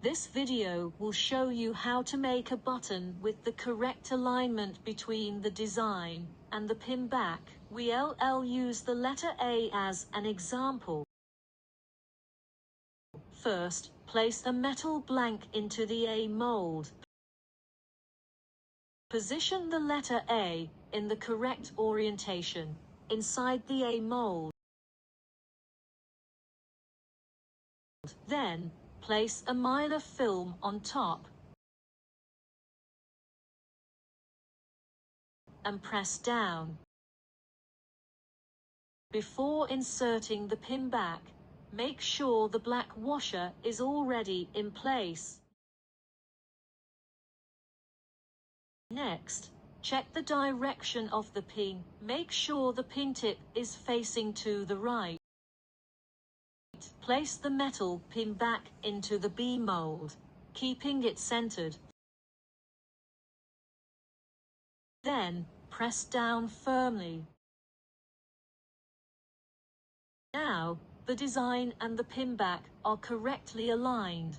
This video will show you how to make a button with the correct alignment between the design and the pin back. We'll use the letter A as an example. First, place a metal blank into the A mold. Position the letter A in the correct orientation inside the A mold. Then, place a mylar film on top and press down. Before inserting the pin back, make sure the black washer is already in place. Next, check the direction of the pin. Make sure the pin tip is facing to the right. Place the metal pin back into the B mold, keeping it centered. Then, press down firmly. Now, the design and the pin back are correctly aligned.